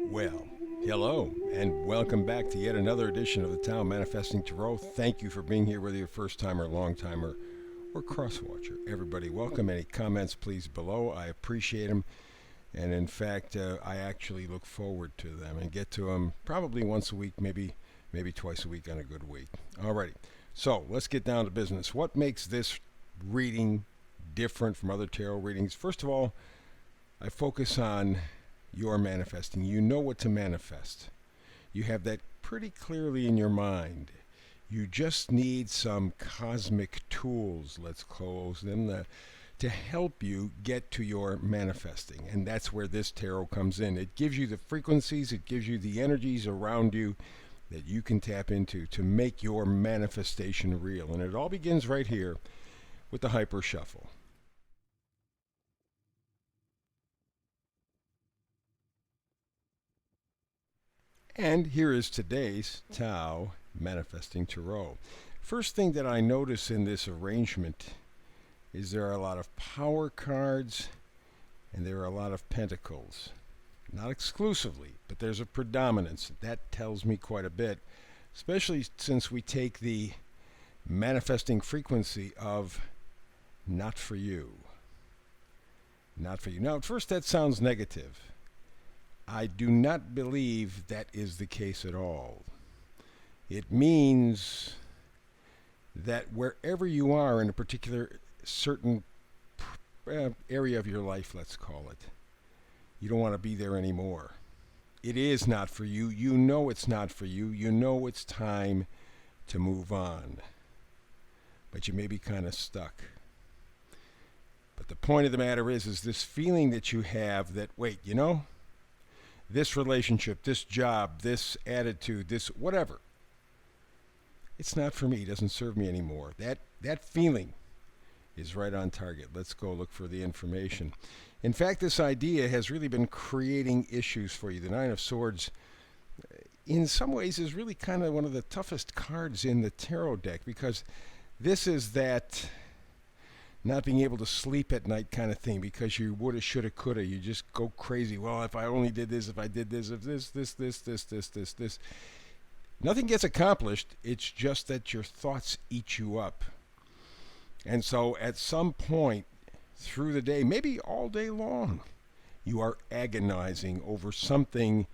Well, hello, and welcome back to yet another edition of the Tao Manifesting Tarot. Thank you for being here, whether you're first timer, long timer, or cross watcher. Everybody, welcome. Any comments, please, below. I appreciate them, and in fact, I actually look forward to them and get to them probably once a week, maybe twice a week on a good week. Alrighty, so let's get down to business. What makes this reading different from other tarot readings? First of all, I focus on your manifesting. You know what to manifest. You have that pretty clearly in your mind. You just need some cosmic tools, let's close them, to help you get to your manifesting. And that's where this tarot comes in. It gives you the frequencies, it gives you the energies around you that you can tap into to make your manifestation real. And it all begins right here with the Hyper Shuffle. And here is today's Tao Manifesting Tarot. First thing that I notice in this arrangement is there are a lot of power cards and there are a lot of pentacles. Not exclusively, but there's a predominance. That tells me quite a bit, especially since we take the manifesting frequency of not for you. Not for you. Now, at first that sounds negative. I do not believe that is the case at all. It means that wherever you are in a particular certain area of your life, let's call it, you don't want to be there anymore. It is not for you. You know it's not for you. You know it's time to move on. But you may be kind of stuck. But the point of the matter is this feeling that you have that, wait, this relationship, this job, this attitude, this whatever, it's not for me. It doesn't serve me anymore. That feeling is right on target. Let's go look for the information. In fact, this idea has really been creating issues for you. The Nine of Swords, in some ways, is really kind of one of the toughest cards in the tarot deck because this is that not being able to sleep at night kind of thing because you woulda, shoulda, coulda. You just go crazy. Well, if I only did this, if I did this, if this. Nothing gets accomplished. It's just that your thoughts eat you up. And so at some point through the day, maybe all day long, you are agonizing over something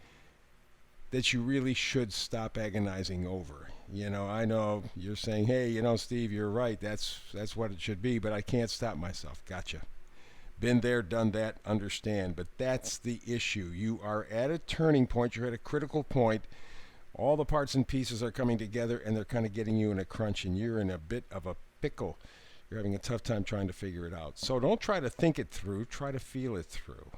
that you really should stop agonizing over. I know you're saying, hey, Steve, you're right. That's what it should be, but I can't stop myself. Gotcha. Been there, done that, understand. But that's the issue. You are at a turning point. You're at a critical point. All the parts and pieces are coming together, and they're kind of getting you in a crunch, and you're in a bit of a pickle. You're having a tough time trying to figure it out. So don't try to think it through. Try to feel it through.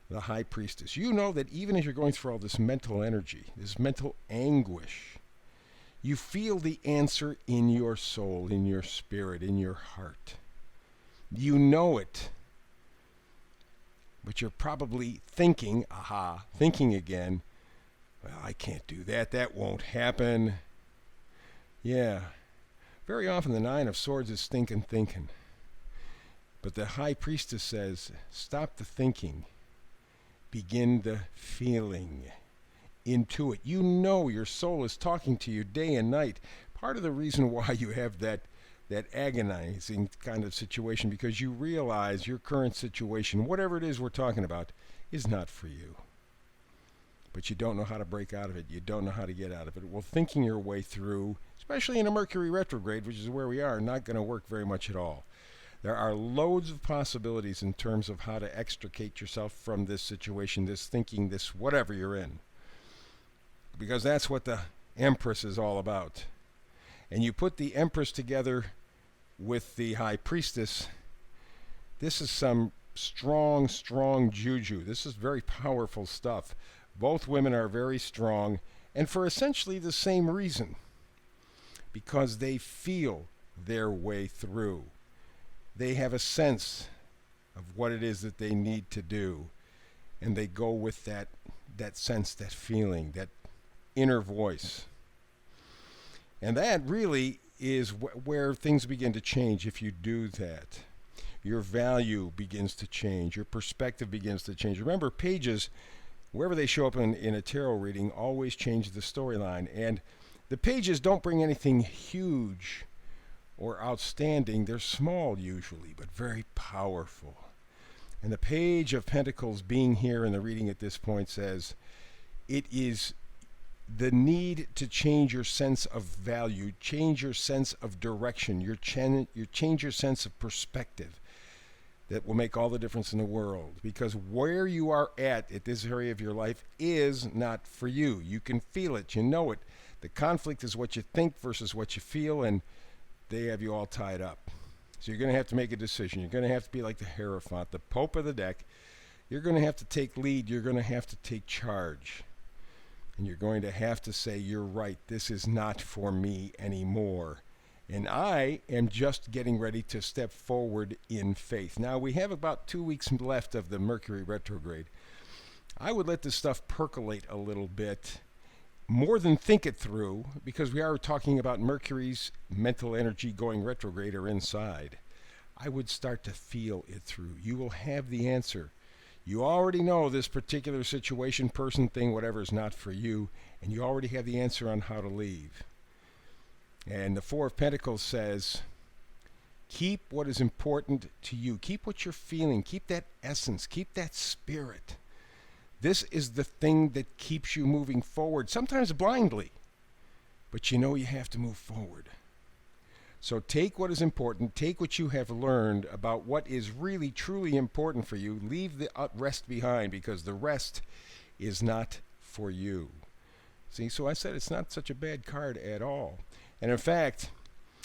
The High Priestess. You know that even as you're going through all this mental energy, this mental anguish, you feel the answer in your soul, in your spirit, in your heart. You know it. But you're probably thinking again, well, I can't do that. That won't happen. Yeah. Very often the Nine of Swords is thinking. But the High Priestess says, stop the thinking. Begin the feeling. Intuit. You know your soul is talking to you day and night. Part of the reason why you have that agonizing kind of situation, because you realize your current situation, whatever it is we're talking about, is not for you. But you don't know how to break out of it. You don't know how to get out of it. Well, thinking your way through, especially in a Mercury retrograde, which is where we are, not going to work very much at all. There are loads of possibilities in terms of how to extricate yourself from this situation, this thinking, this whatever you're in. Because that's what the Empress is all about. And you put the Empress together with the High Priestess, this is some strong juju. This is very powerful stuff. Both women are very strong, and for essentially the same reason. Because they feel their way through. They have a sense of what it is that they need to do, and they go with that sense, that feeling, that inner voice. And that really is where things begin to change if you do that. Your value begins to change. Your perspective begins to change. Remember, pages wherever they show up in a tarot reading, always change the storyline. And the pages don't bring anything huge or outstanding. They're small usually, but very powerful. And the Page of Pentacles being here in the reading at this point says it is the need to change your sense of value, change your sense of direction, change your sense of perspective. That will make all the difference in the world, because where you are at this area of your life is not for you. You can feel it, you know it. The conflict is what you think versus what you feel, and they have you all tied up. So you're going to have to make a decision. You're going to have to be like the Hierophant, the Pope of the deck. You're going to have to take lead. You're going to have to take charge. And you're going to have to say, you're right, this is not for me anymore. And I am just getting ready to step forward in faith. Now, we have about 2 weeks left of the Mercury retrograde. I would let this stuff percolate a little bit, more than think it through, because we are talking about Mercury's mental energy going retrograde or inside. I would start to feel it through. You will have the answer. You already know this particular situation, person, thing, whatever is not for you, and you already have the answer on how to leave. And the Four of Pentacles says, keep what is important to you. Keep what you're feeling. Keep that essence. Keep that spirit. This is the thing that keeps you moving forward, sometimes blindly. But you know you have to move forward. So take what is important. Take what you have learned about what is really, truly important for you. Leave the rest behind, because the rest is not for you. See, so I said it's not such a bad card at all. And in fact,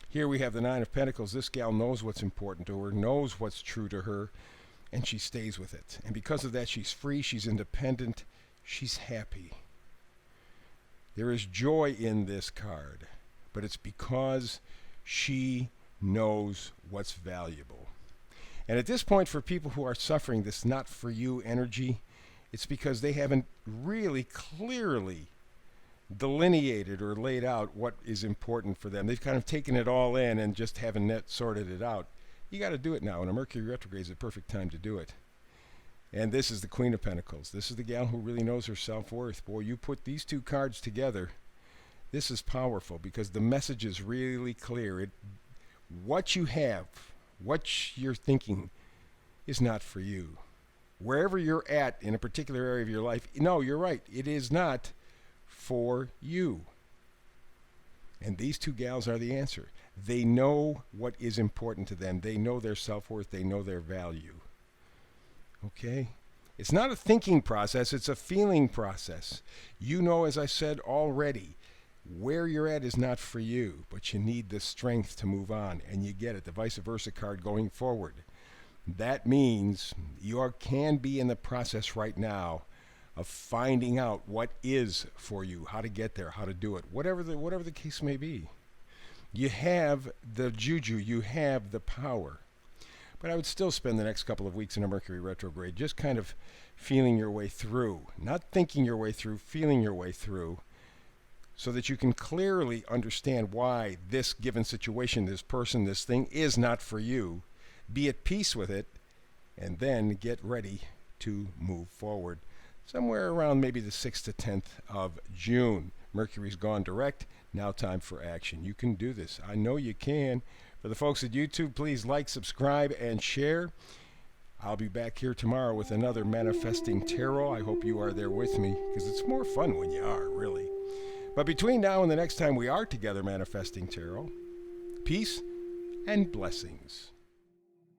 here we have the Nine of Pentacles. This gal knows what's important to her, knows what's true to her, and she stays with it. And because of that, she's free, she's independent, she's happy. There is joy in this card, but it's because she knows what's valuable. And at this point, for people who are suffering this not for you energy, it's because they haven't really clearly delineated or laid out what is important for them. They've kind of taken it all in and just haven't sorted it out. You got to do it now, and a Mercury retrograde is the perfect time to do it. And this is the Queen of Pentacles. This is the gal who really knows her self-worth. Boy, you put these two cards together, this is powerful, because the message is really clear. What you have, what you're thinking, is not for you. Wherever you're at in a particular area of your life, no, you're right, it is not for you. And these two gals are the answer. They know what is important to them. They know their self-worth. They know their value. Okay? It's not a thinking process. It's a feeling process. You know, as I said already, where you're at is not for you, but you need the strength to move on, and you get it. The vice versa card going forward. That means you can be in the process right now of finding out what is for you, how to get there, how to do it, whatever the case may be. You have the juju, you have the power. But I would still spend the next couple of weeks in a Mercury retrograde just kind of feeling your way through, not thinking your way through, feeling your way through, so that you can clearly understand why this given situation, this person, this thing is not for you. Be at peace with it, and then get ready to move forward. Somewhere around maybe the 6th to 10th of June. Mercury's gone direct. Now time for action. You can do this. I know you can. For the folks at YouTube, please like, subscribe, and share. I'll be back here tomorrow with another Manifesting Tarot. I hope you are there with me, because it's more fun when you are, really. But between now and the next time we are together manifesting tarot, peace and blessings.